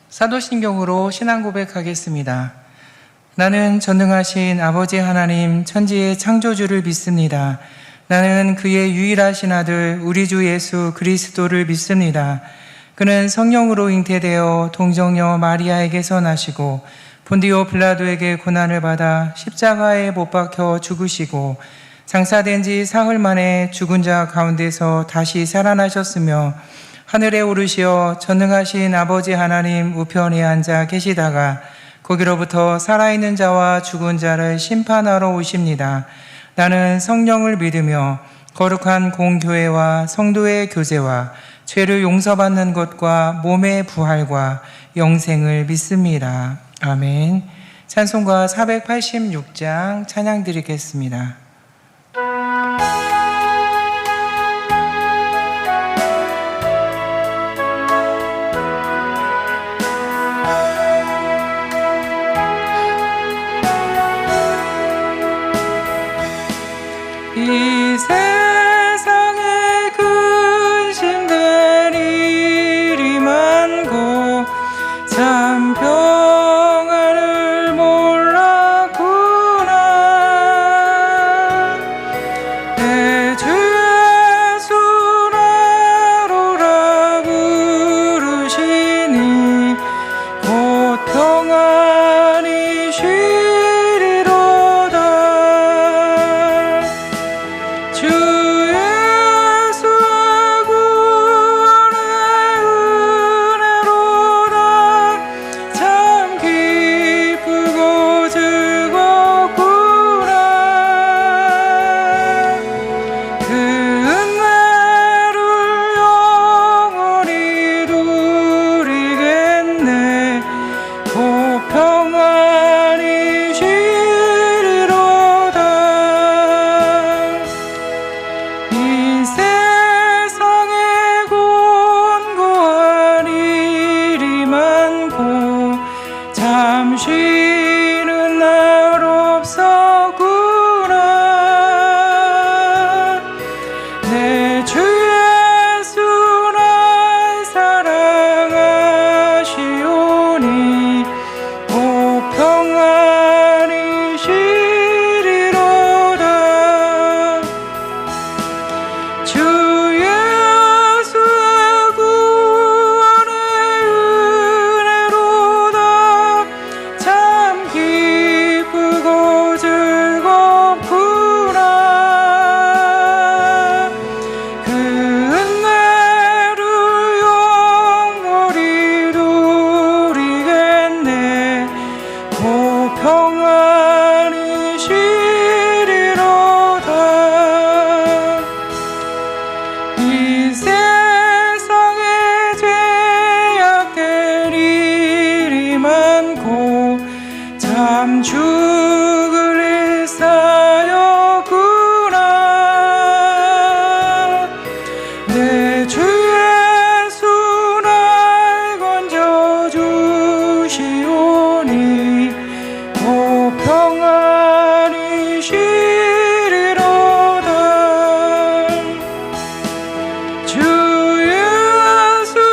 사도신경으로 신앙 고백하겠습니다. 나는 전능하신 아버지 하나님 천지의 창조주를 믿습니다. 나는 그의 유일하신 아들 우리 주 예수 그리스도를 믿습니다. 그는 성령으로 잉태되어 동정녀 마리아에게서 나시고 본디오 빌라도에게 고난을 받아 십자가에 못 박혀 죽으시고 장사된 지 사흘 만에 죽은 자 가운데서 다시 살아나셨으며 하늘에 오르시어 전능하신 아버지 하나님 우편에 앉아 계시다가 거기로부터 살아있는 자와 죽은 자를 심판하러 오십니다. 나는 성령을 믿으며 거룩한 공교회와 성도의 교제와 죄를 용서받는 것과 몸의 부활과 영생을 믿습니다. 아멘. 찬송가 486장 찬양 드리겠습니다. 이 세상에 근심된 일이 많고 참 평안을 몰랐구나. 내 주 예수 나로라 부르시니 곧 평안이 쉬리로다. 주 예수의 구원의 은혜로다. 참 기쁘고 즐겁구나. 그 은혜를 영원히 누리겠네. 곧 평안히 쉬리로다. 이 세상에 곤고한 일이 많고 참 쉬는 날 없었구나. 내 주 예수 날 사랑하시오니 곧 평안히 쉬리로다. 주 예수의 구원의 은혜로다. 참 기쁘고 즐겁구나. 그 은혜를 영원히 누리겠네. 곧 평안히 쉬리로다. 이 세상에 죄악된 일이 많고 참 죽을 일사였구나. 내 주 예수 날 건져주시오니 곧 평안히 쉬리로다. 주 예수의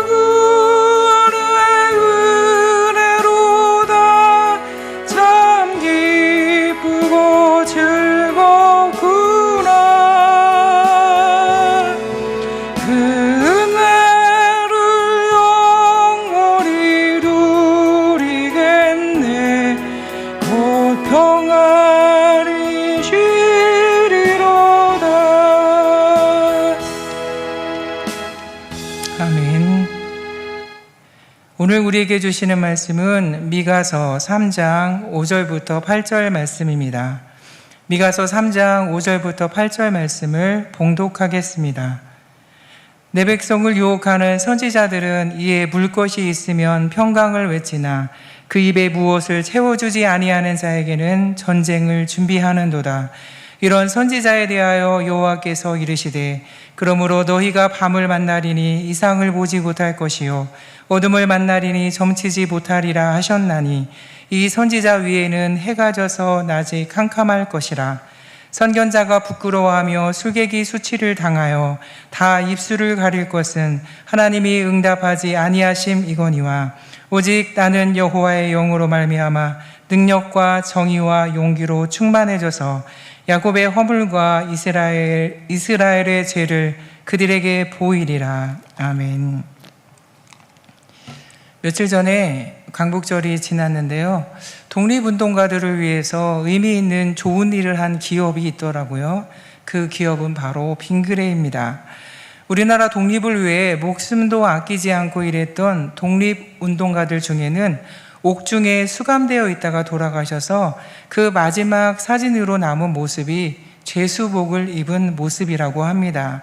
구원의 은혜로다. 참 기쁘고 즐겁구나. 그 은혜를 영원히 누리겠네. 곧 평안히 쉬리로다. 아멘. 오늘 우리에게 주시는 말씀은 미가서 3장 5절부터 8절 말씀입니다. 미가서 3장 5절부터 8절 말씀을 봉독하겠습니다. 내 백성을 유혹하는 선지자들은 이에 물 것이 있으면 평강을 외치나 그 입에 무엇을 채워주지 아니하는 자에게는 전쟁을 준비하는도다. 이런 선지자에 대하여 여호와께서 이르시되 그러므로 너희가 밤을 만나리니 이상을 보지 못할 것이요 어둠을 만나리니 점치지 못하리라 하셨나니 이 선지자 위에는 해가 져서 낮이 캄캄할 것이라. 선견자가 부끄러워하며 술객이 수치를 당하여 다 입술을 가릴 것은 하나님이 응답하지 아니하심이거니와 오직 나는 여호와의 영으로 말미암아 능력과 정의와 용기로 충만해져서 야곱의 허물과 이스라엘의 죄를 그들에게 보이리라. 아멘. 며칠 전에 광복절이 지났는데요. 독립운동가들을 위해서 의미 있는 좋은 일을 한 기업이 있더라고요. 그 기업은 바로 빙그레입니다. 우리나라 독립을 위해 목숨도 아끼지 않고 일했던 독립운동가들 중에는 옥중에 수감되어 있다가 돌아가셔서 그 마지막 사진으로 남은 모습이 죄수복을 입은 모습이라고 합니다.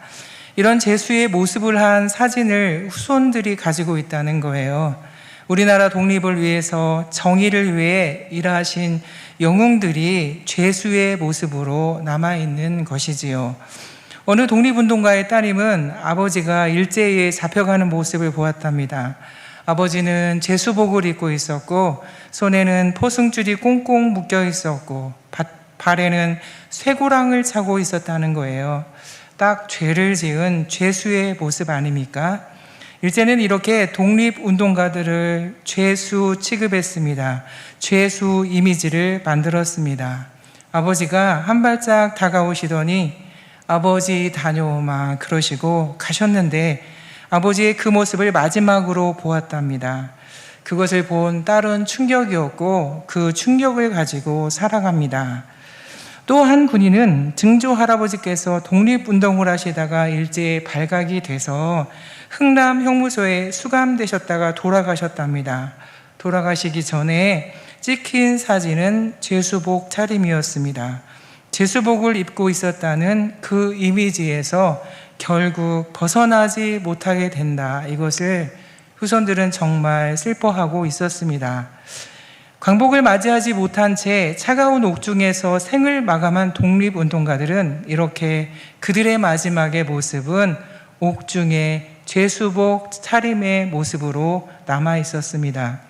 이런 죄수의 모습을 한 사진을 후손들이 가지고 있다는 거예요. 우리나라 독립을 위해서 정의를 위해 일하신 영웅들이 죄수의 모습으로 남아있는 것이지요. 어느 독립운동가의 따님은 아버지가 일제에 잡혀가는 모습을 보았답니다. 아버지는 죄수복을 입고 있었고 손에는 포승줄이 꽁꽁 묶여 있었고 발에는 쇠고랑을 차고 있었다는 거예요. 딱 죄를 지은 죄수의 모습 아닙니까? 일제는 이렇게 독립운동가들을 죄수 취급했습니다. 죄수 이미지를 만들었습니다. 아버지가 한 발짝 다가오시더니 아버지 다녀오마 그러시고 가셨는데 아버지의 그 모습을 마지막으로 보았답니다. 그것을 본 딸은 충격이었고 그 충격을 가지고 살아갑니다. 또 한 군인은 증조 할아버지께서 독립운동을 하시다가 일제에 발각이 돼서 흥남 형무소에 수감되셨다가 돌아가셨답니다. 돌아가시기 전에 찍힌 사진은 죄수복 차림이었습니다. 죄수복을 입고 있었다는 그 이미지에서 결국 벗어나지 못하게 된다. 이것을 후손들은 정말 슬퍼하고 있었습니다. 광복을 맞이하지 못한 채 차가운 옥중에서 생을 마감한 독립운동가들은 이렇게 그들의 마지막의 모습은 옥중에 죄수복 차림의 모습으로 남아 있었습니다.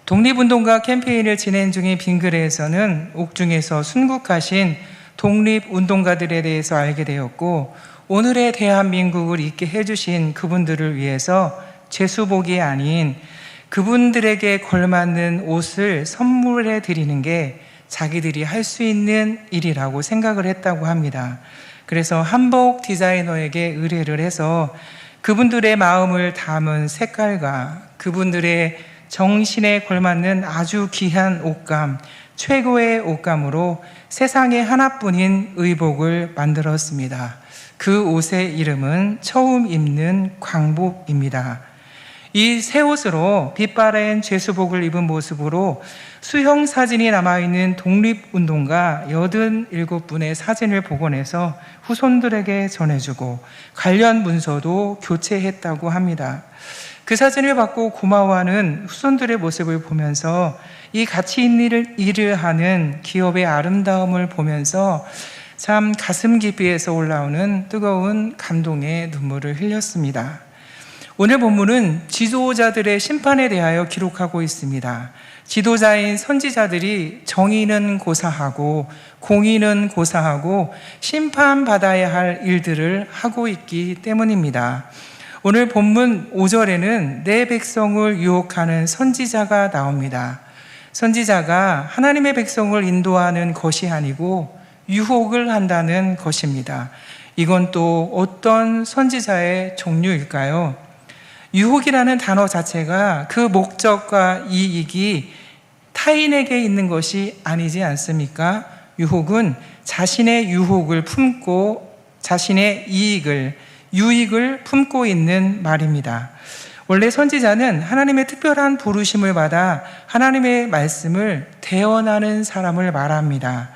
독립운동가 캠페인을 진행 중인 빙그레에서는 옥중에서 순국하신 독립운동가들에 대해서 알게 되었고 오늘의 대한민국을 있게 해주신 그분들을 위해서 죄수복이 아닌 그분들에게 걸맞는 옷을 선물해 드리는 게 자기들이 할 수 있는 일이라고 생각을 했다고 합니다. 그래서 한복 디자이너에게 의뢰를 해서 그분들의 마음을 담은 색깔과 그분들의 정신에 걸맞는 아주 귀한 옷감, 최고의 옷감으로 세상에 하나뿐인 의복을 만들었습니다. 그 옷의 이름은 처음 입는 광복입니다. 이 새 옷으로 빛바랜 죄수복을 입은 모습으로 수형 사진이 남아있는 독립운동가 87분의 사진을 복원해서 후손들에게 전해주고 관련 문서도 교체했다고 합니다. 그 사진을 받고 고마워하는 후손들의 모습을 보면서 이 가치 있는 일을 하는 기업의 아름다움을 보면서 참 가슴 깊이에서 올라오는 뜨거운 감동의 눈물을 흘렸습니다. 오늘 본문은 지도자들의 심판에 대하여 기록하고 있습니다. 지도자인 선지자들이 정의는 고사하고 공의는 고사하고 심판받아야 할 일들을 하고 있기 때문입니다. 오늘 본문 5절에는 내 백성을 유혹하는 선지자가 나옵니다. 선지자가 하나님의 백성을 인도하는 것이 아니고 유혹을 한다는 것입니다. 이건 또 어떤 선지자의 종류일까요? 유혹이라는 단어 자체가 그 목적과 이익이 타인에게 있는 것이 아니지 않습니까? 유혹은 자신의 유혹을 품고 자신의 유익을 품고 있는 말입니다. 원래 선지자는 하나님의 특별한 부르심을 받아 하나님의 말씀을 대언하는 사람을 말합니다.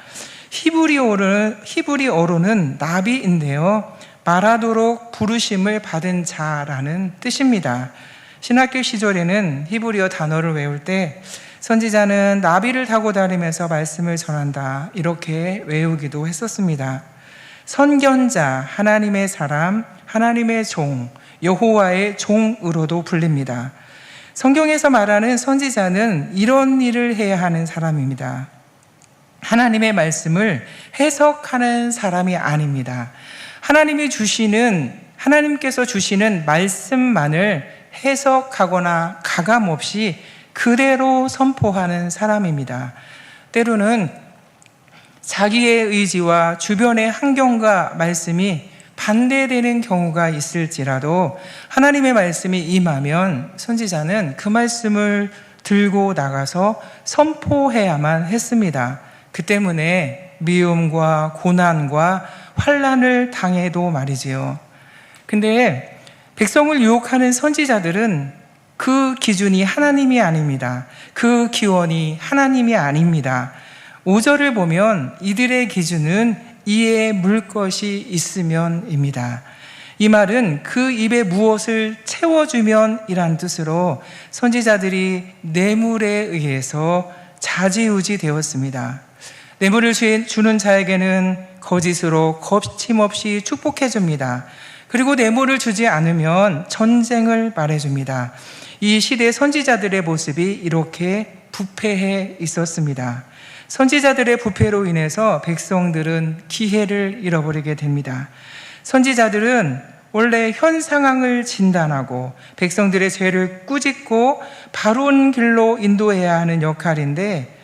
히브리어로는 나비인데요. 말하도록 부르심을 받은 자라는 뜻입니다. 신학교 시절에는 히브리어 단어를 외울 때 선지자는 나비를 타고 다니면서 말씀을 전한다 이렇게 외우기도 했었습니다. 선견자, 하나님의 사람, 하나님의 종, 여호와의 종으로도 불립니다. 성경에서 말하는 선지자는 이런 일을 해야 하는 사람입니다. 하나님의 말씀을 해석하는 사람이 아닙니다. 하나님께서 주시는 말씀만을 해석하거나 가감없이 그대로 선포하는 사람입니다. 때로는 자기의 의지와 주변의 환경과 말씀이 반대되는 경우가 있을지라도 하나님의 말씀이 임하면 선지자는 그 말씀을 들고 나가서 선포해야만 했습니다. 그 때문에 미움과 고난과 환난을 당해도 말이지요. 근데 백성을 유혹하는 선지자들은 그 기준이 하나님이 아닙니다. 그 기원이 하나님이 아닙니다. 5절을 보면 이들의 기준은 이에 물 것이 있으면입니다. 이 말은 그 입에 무엇을 채워주면 이란 뜻으로 선지자들이 뇌물에 의해서 좌지우지 되었습니다. 뇌물을 주는 자에게는 거짓으로 거침없이 축복해 줍니다. 그리고 뇌물을 주지 않으면 전쟁을 말해줍니다. 이 시대 선지자들의 모습이 이렇게 부패해 있었습니다. 선지자들의 부패로 인해서 백성들은 기회를 잃어버리게 됩니다. 선지자들은 원래 현 상황을 진단하고 백성들의 죄를 꾸짖고 바른 길로 인도해야 하는 역할인데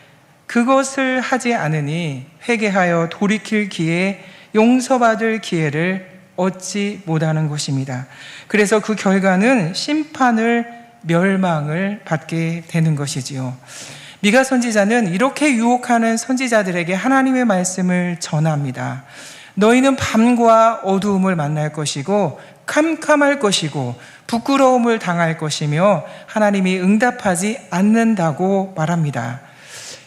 그것을 하지 않으니 회개하여 돌이킬 기회, 용서받을 기회를 얻지 못하는 것입니다. 그래서 그 결과는 멸망을 받게 되는 것이지요. 미가 선지자는 이렇게 유혹하는 선지자들에게 하나님의 말씀을 전합니다. 너희는 밤과 어두움을 만날 것이고 캄캄할 것이고 부끄러움을 당할 것이며 하나님이 응답하지 않는다고 말합니다.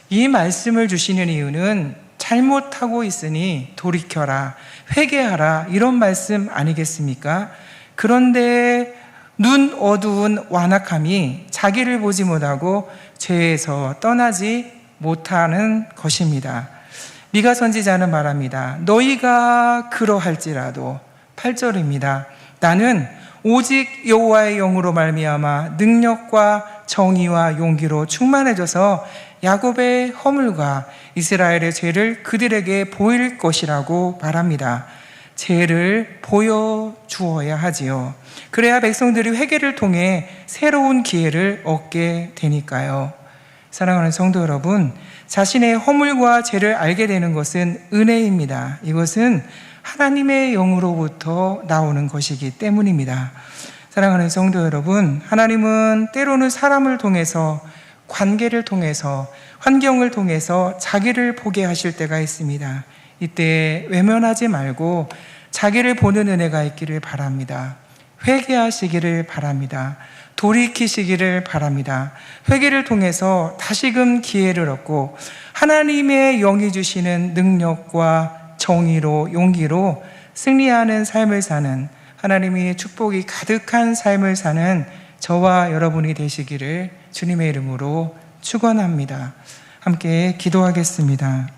이 말씀을 주시는 이유는 잘못하고 있으니 돌이켜라, 회개하라 이런 말씀 아니겠습니까? 그런데 눈 어두운 완악함이 자기를 보지 못하고 죄에서 떠나지 못하는 것입니다. 미가 선지자는 말합니다. 너희가 그러할지라도 8절입니다. 나는 오직 여호와의 영으로 말미암아 능력과 정의와 용기로 충만해져서 야곱의 허물과 이스라엘의 죄를 그들에게 보일 것이라고 말합니다. 죄를 보여주어야 하지요. 그래야 백성들이 회개를 통해 새로운 기회를 얻게 되니까요. 사랑하는 성도 여러분, 자신의 허물과 죄를 알게 되는 것은 은혜입니다. 이것은 하나님의 영으로부터 나오는 것이기 때문입니다. 사랑하는 성도 여러분, 하나님은 때로는 사람을 통해서, 관계를 통해서, 환경을 통해서 자기를 보게 하실 때가 있습니다. 이때 외면하지 말고 자기를 보는 은혜가 있기를 바랍니다. 회개하시기를 바랍니다. 돌이키시기를 바랍니다. 회개를 통해서 다시금 기회를 얻고 하나님의 영이 주시는 능력과 정의로 용기로 승리하는 삶을 사는, 하나님의 축복이 가득한 삶을 사는 저와 여러분이 되시기를 주님의 이름으로 축원합니다. 함께 기도하겠습니다.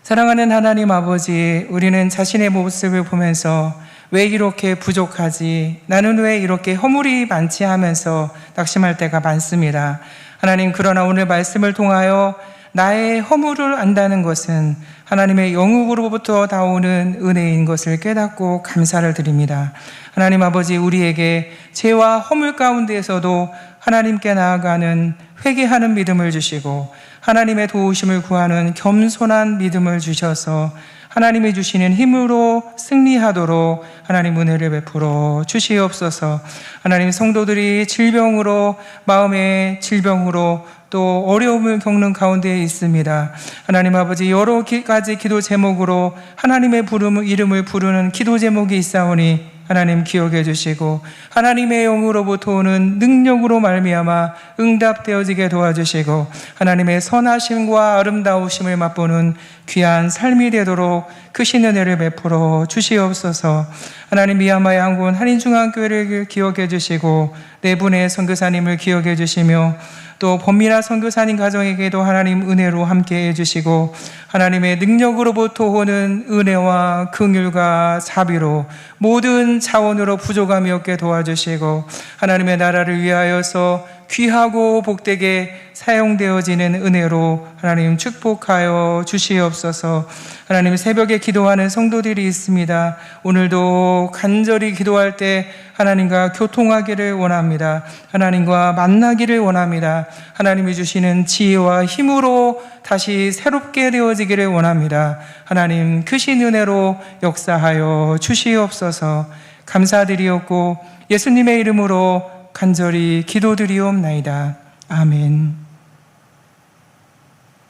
사랑하는 하나님 아버지, 우리는 자신의 모습을 보면서 왜 이렇게 부족하지? 나는 왜 이렇게 허물이 많지? 하면서 낙심할 때가 많습니다. 하나님, 그러나 오늘 말씀을 통하여 나의 허물을 안다는 것은 하나님의 영으로부터 나오는 은혜인 것을 깨닫고 감사를 드립니다. 하나님 아버지, 우리에게 죄와 허물 가운데에서도 하나님께 나아가는 회개하는 믿음을 주시고 하나님의 도우심을 구하는 겸손한 믿음을 주셔서 하나님이 주시는 힘으로 승리하도록 하나님 은혜를 베풀어 주시옵소서. 하나님, 성도들이 질병으로, 마음의 질병으로 또 어려움을 겪는 가운데 있습니다. 하나님 아버지, 여러 가지 기도 제목으로 하나님의 이름을 부르는 기도 제목이 있사오니 하나님 기억해 주시고 하나님의 영으로부터 오는 능력으로 말미암아 응답되어지게 도와주시고 하나님의 선하심과 아름다우심을 맛보는 귀한 삶이 되도록 크신 은혜를 베풀어 주시옵소서. 하나님, 미얀마의 한군 한인중앙교회를 기억해 주시고 네 분의 선교사님을 기억해 주시며 또 범미라 선교사님 가정에게도 하나님 은혜로 함께 해주시고 하나님의 능력으로부터 오는 은혜와 긍휼과 자비로 모든 차원으로 부족함이 없게 도와주시고 하나님의 나라를 위하여서 귀하고 복되게 사용되어지는 은혜로 하나님 축복하여 주시옵소서. 하나님, 새벽에 기도하는 성도들이 있습니다. 오늘도 간절히 기도할 때 하나님과 교통하기를 원합니다. 하나님과 만나기를 원합니다. 하나님이 주시는 지혜와 힘으로 다시 새롭게 되어지기를 원합니다. 하나님, 크신 은혜로 역사하여 주시옵소서. 감사드리옵고 예수님의 이름으로 간절히 기도드리옵나이다. 아멘.